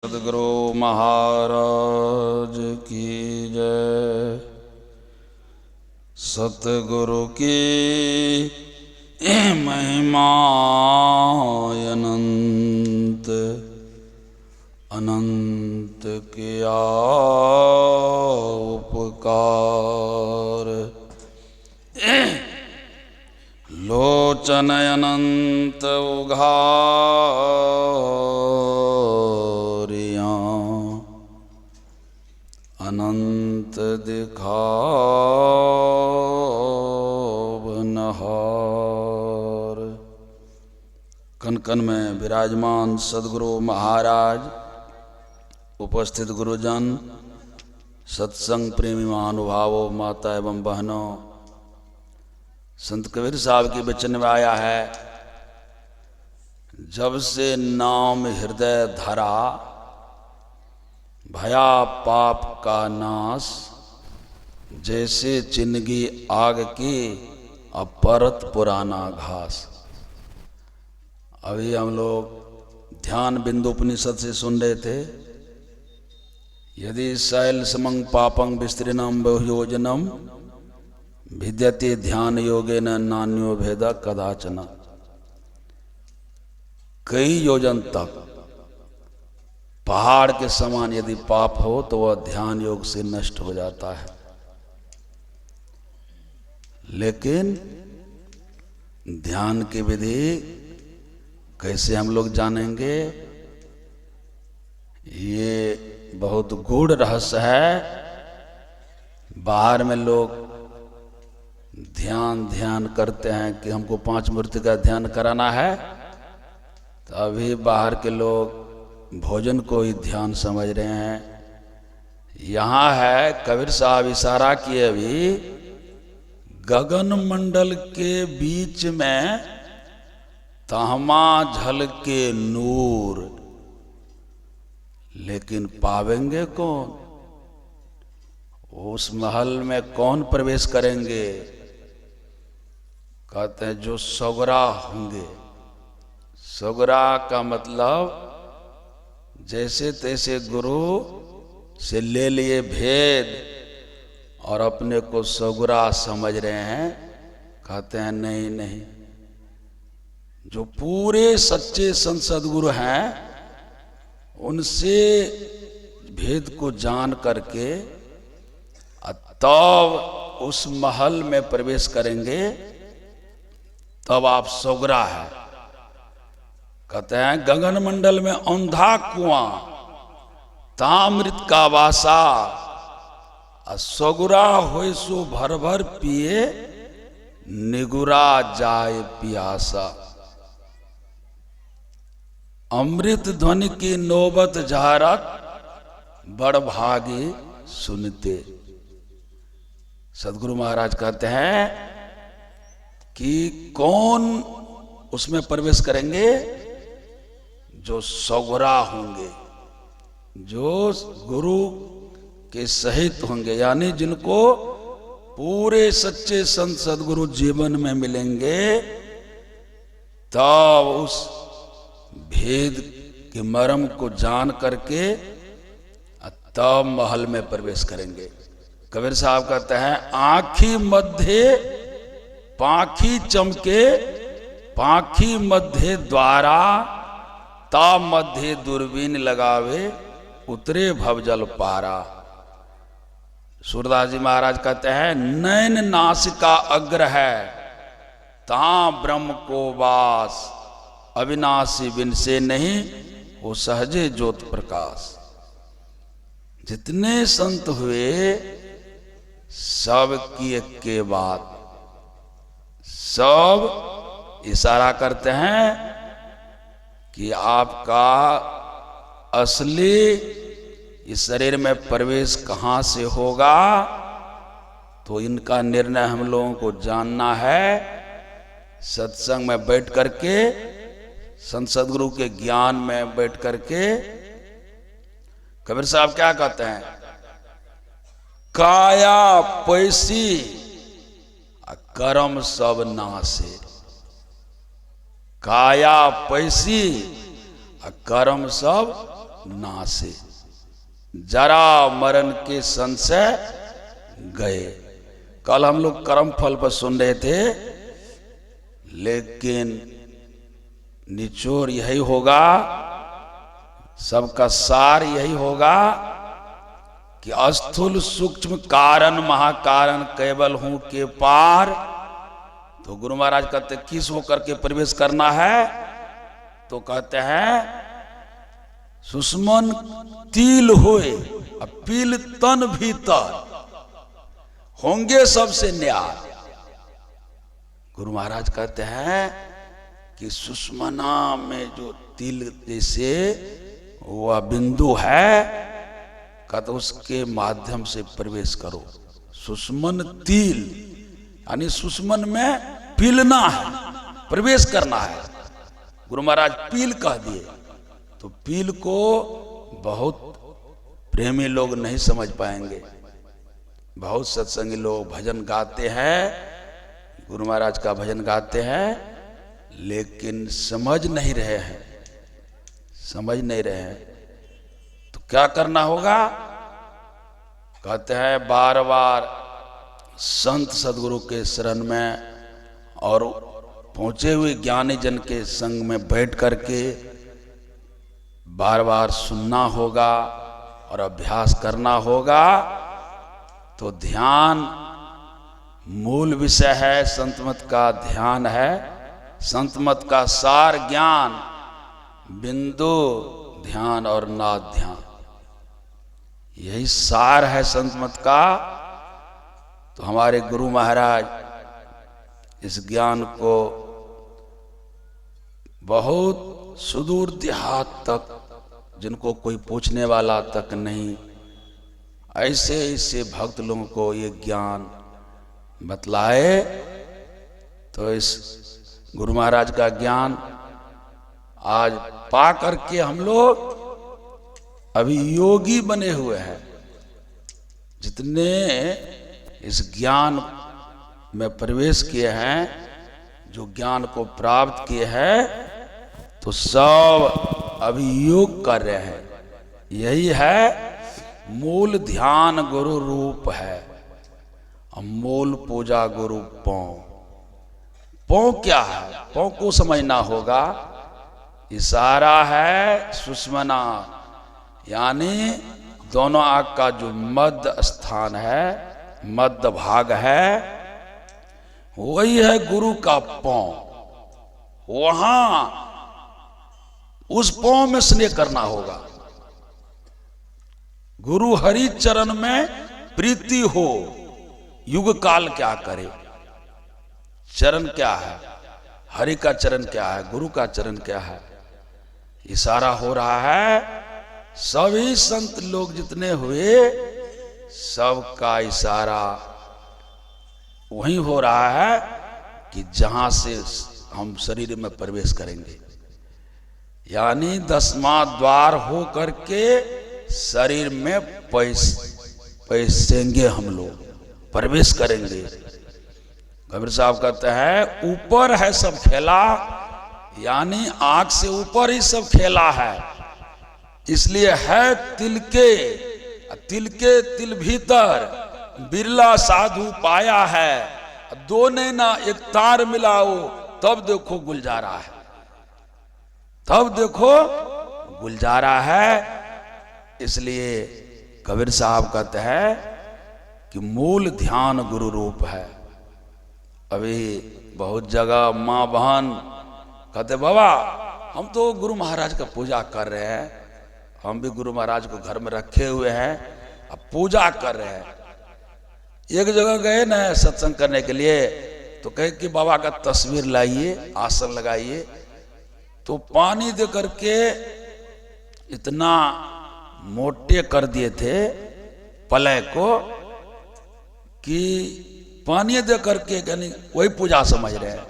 सद्गुरु महाराज की जय। सतगुरु की महिमा अनंत अनंत किया उपकार। लोचन अनंत उघारियाँ अनंत दिखावनहार। कन कन में विराजमान सद्गुरु महाराज, उपस्थित गुरुजन, सत्संग प्रेमी महानुभावों, माता एवं बहनों, संत कबीर साहब के वचन में आया है, जब से नाम हृदय धरा भया पाप का नाश, जैसे चिन्हगी आग की अपरत पुराना घास। अभी हम लोग ध्यान बिंदु उपनिषद से सुन रहे थे, यदि शैल समं पापं विस्तीर्णं बहुयोजनम विद्यते ध्यान योगेन नान्यो भेद कदाचन। कई योजन तक पहाड़ के समान यदि पाप हो तो वह ध्यान योग से नष्ट हो जाता है। लेकिन ध्यान की विधि कैसे हम लोग जानेंगे? ये बहुत गूढ़ रहस्य है। बाहर में लोग ध्यान करते हैं कि हमको 5 मूर्ति का ध्यान कराना है, तो अभी बाहर के लोग भोजन को ही ध्यान समझ रहे हैं। यहाँ है, कबीर साहब इशारा किए, अभी गगन मंडल के बीच में तहमा झलके नूर, लेकिन पावेंगे कौन? उस महल में कौन प्रवेश करेंगे? कहते हैं जो सगुरा होंगे। सगुरा का मतलब जैसे तैसे गुरु से ले लिए भेद और अपने को सगुरा समझ रहे हैं। कहते हैं नहीं नहीं, जो पूरे सच्चे संत सद्गुरु हैं उनसे भेद को जान करके तब उस महल में प्रवेश करेंगे, तब आप सगुरा है। कहते हैं गगन मंडल में औंधा कुआं तामृत का वासा, सगुरा होय सो भर भर पिए निगुरा जाए पियासा। अमृत ध्वनि की नौबत झारक बड़ भागी सुनते। सद्गुरु महाराज कहते हैं कि कौन उसमें प्रवेश करेंगे? जो सगुरा होंगे, जो गुरु के सहित होंगे, यानी जिनको पूरे सच्चे संत सद्गुरु जीवन में मिलेंगे, तब उस भेद के मर्म को जान करके तब महल में प्रवेश करेंगे। कबीर साहब कहते हैं आँखी मध्य पाखी चमके, पाखी मध्य द्वारा ता मध्य दूरबीन लगावे उतरे भवजल पारा। सूरदास जी महाराज कहते हैं नैन नासिका अग्र है ता ब्रह्म को वास, अविनाशी बिन से नहीं वो सहजे ज्योत प्रकाश। जितने संत हुए सब की एक के बात, सब इशारा करते हैं कि आपका असली इस शरीर में प्रवेश कहाँ से होगा, तो इनका निर्णय हम लोगों को जानना है। सत्संग में बैठ करके, संत सद्गुरु के ज्ञान में बैठ करके कबीर साहब क्या कहते हैं? काया पैसी कर्म सब नासे। काया पैसी कर्म सब नासे, जरा मरण के संशय गए। कल हम लोग कर्म फल पर सुन रहे थे, लेकिन निचोड़ यही होगा, सबका सार यही होगा कि स्थूल सूक्ष्म कारण महाकारण केवल हूं के पार। तो गुरु महाराज कहते किस होकर के प्रवेश करना है? तो कहते हैं सुषमन तिल होए पील तन भीतर होंगे सबसे न्याय। गुरु महाराज कहते हैं कि सुषमना में जो तिल जैसे वह बिंदु है, कहते उसके माध्यम से प्रवेश करो। सुषमन तिल यानी सुषमन में पीलना है, प्रवेश करना है। गुरु महाराज पील कह दिए, तो पील को बहुत प्रेमी लोग नहीं समझ पाएंगे। बहुत सत्संगी लोग भजन गाते हैं, गुरु महाराज का भजन गाते हैं, लेकिन समझ नहीं रहे हैं, समझ नहीं रहे हैं। तो क्या करना होगा? कहते हैं बार बार संत सदगुरु के शरण में और पहुंचे हुए ज्ञानी जन के संग में बैठ करके बार बार सुनना होगा और अभ्यास करना होगा। तो ध्यान मूल विषय है, संत मत का ध्यान है। संत मत का सार ज्ञान, बिंदु ध्यान और नाद ध्यान, यही सार है संत मत का। तो हमारे गुरु महाराज इस ज्ञान को बहुत सुदूर देहात तक, जिनको कोई पूछने वाला तक नहीं, ऐसे ऐसे भक्त लोगों को ये ज्ञान बतलाए। तो इस गुरु महाराज का ज्ञान आज पा करके हम लोग अभी योगी बने हुए हैं। जितने इस ज्ञान में प्रवेश किए हैं, जो ज्ञान को प्राप्त किए हैं, तो सब अभी योग कर रहे हैं। यही है मूल ध्यान गुरु रूप है, और मूल पूजा गुरु पौ। पौ क्या है? पौ को समझना होगा। इशारा है सुषमना, यानी दोनों आंख का जो मध्य स्थान है, मध्य भाग है, वही है गुरु का पौ। वहां उस पौ में स्नेह करना होगा। गुरु हरि चरण में प्रीति हो, युग काल क्या करे। चरण क्या है? हरि का चरण क्या है? गुरु का चरण क्या है? इशारा हो रहा है। सभी संत लोग जितने हुए, सबका इशारा वही हो रहा है कि जहां से हम शरीर में प्रवेश करेंगे, यानी 10वां द्वार हो करके शरीर में पैसेंगे, हम लोग प्रवेश करेंगे। कबीर साहब कहते हैं ऊपर है सब खेला, यानी आंख से ऊपर ही सब खेला है। इसलिए है तिल के तिल भीतर बिरला साधु पाया है। दो ने ना एक तार मिलाओ, तब देखो गुलजारा है, तब देखो गुलजारा है। इसलिए कबीर साहब कहते हैं कि मूल ध्यान गुरु रूप है। अभी बहुत जगह माँ बहन कहते बाबा हम तो गुरु महाराज का पूजा कर रहे हैं, हम भी गुरु महाराज को घर में रखे हुए हैं, अब पूजा कर रहे हैं। एक जगह गए ना सत्संग करने के लिए, तो कहे कि बाबा का तस्वीर लाइए, आसन लगाइए। तो पानी दे करके इतना मोटे कर दिए थे पलय को कि पानी दे करके यानी वही पूजा समझ रहे हैं।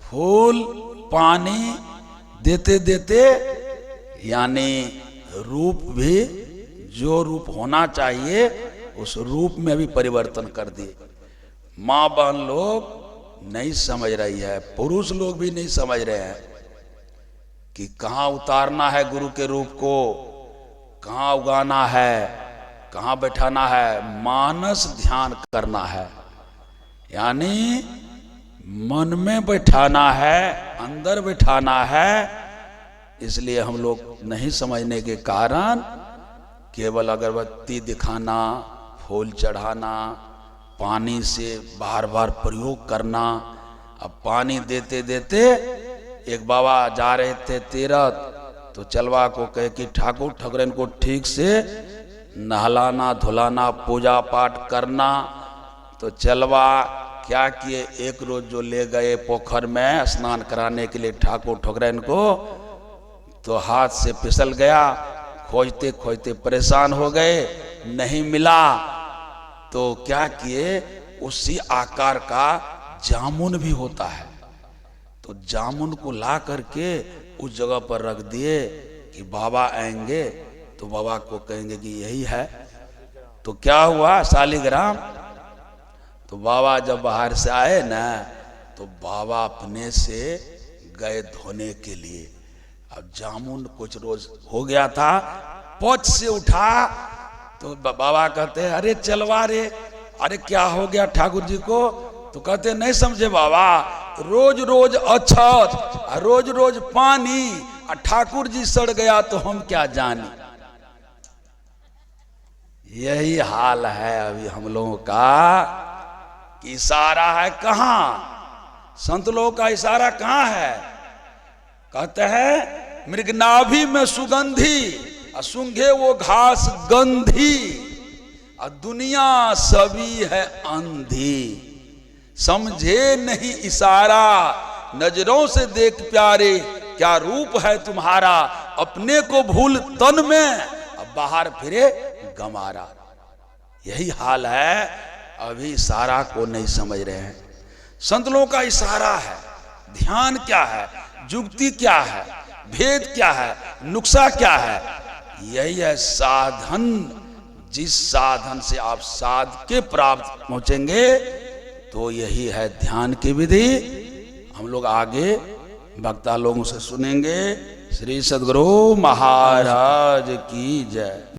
फूल पानी देते देते यानी रूप भी जो रूप होना चाहिए उस रूप में भी परिवर्तन कर दिए। माँ बहन लोग नहीं समझ रही है, पुरुष लोग भी नहीं समझ रहे हैं कि कहाँ उतारना है गुरु के रूप को, कहाँ उगाना है, कहाँ बैठाना है, मानस ध्यान करना है, यानी मन में बैठाना है, अंदर बैठाना है। इसलिए हम लोग नहीं समझने के कारण केवल अगरबत्ती दिखाना, फूल चढ़ाना, पानी से बार बार प्रयोग करना। अब पानी देते देते एक बाबा जा रहे थे तीरथ, तो चलवा को कहे कि ठाकुर ठकुरन को ठीक से नहलाना धुलाना, पूजा पाठ करना। तो चलवा क्या किए, एक रोज जो ले गए पोखर में स्नान कराने के लिए ठाकुर ठकुरन को, तो हाथ से फिसल गया। खोजते खोजते परेशान हो गए, नहीं मिला। तो क्या किए, उसी आकार का जामुन भी होता है, तो जामुन को ला करके उस जगह पर रख दिए कि बाबा आएंगे तो बाबा को कहेंगे कि यही है। तो क्या हुआ, शालिग्राम। तो बाबा जब बाहर से आए ना, तो बाबा अपने से गए धोने के लिए। अब जामुन कुछ रोज हो गया था, पोछ से उठा तो बाबा कहते हैं अरे चलवा रे, अरे क्या हो गया ठाकुर जी को। तो कहते नहीं समझे बाबा, रोज रोज अछत, रोज रोज पानी, और ठाकुर जी सड़ गया तो हम क्या जाने। यही हाल है अभी हम लोगों का, कि इशारा है कहाँ, संत लोगों का इशारा कहाँ है। कहते हैं मृगनाभि में सुगंधी, सूंघे वो घास गंधी, और दुनिया सभी है अंधी। समझे नहीं इशारा, नजरों से देख प्यारे, क्या रूप है तुम्हारा। अपने को भूल तन में, अब बाहर फिरे गमारा। यही हाल है, अभी इशारा को नहीं समझ रहे हैं। संत लोगों का इशारा है, ध्यान क्या है, जुक्ति क्या है, भेद क्या है, नुक्सा क्या है। यही है साधन। जिस साधन से आप साध के प्राप्त पहुंचेंगे, तो यही है ध्यान की विधि। हम लोग आगे वक्ता लोगों से सुनेंगे। श्री सद्गुरु महाराज की जय।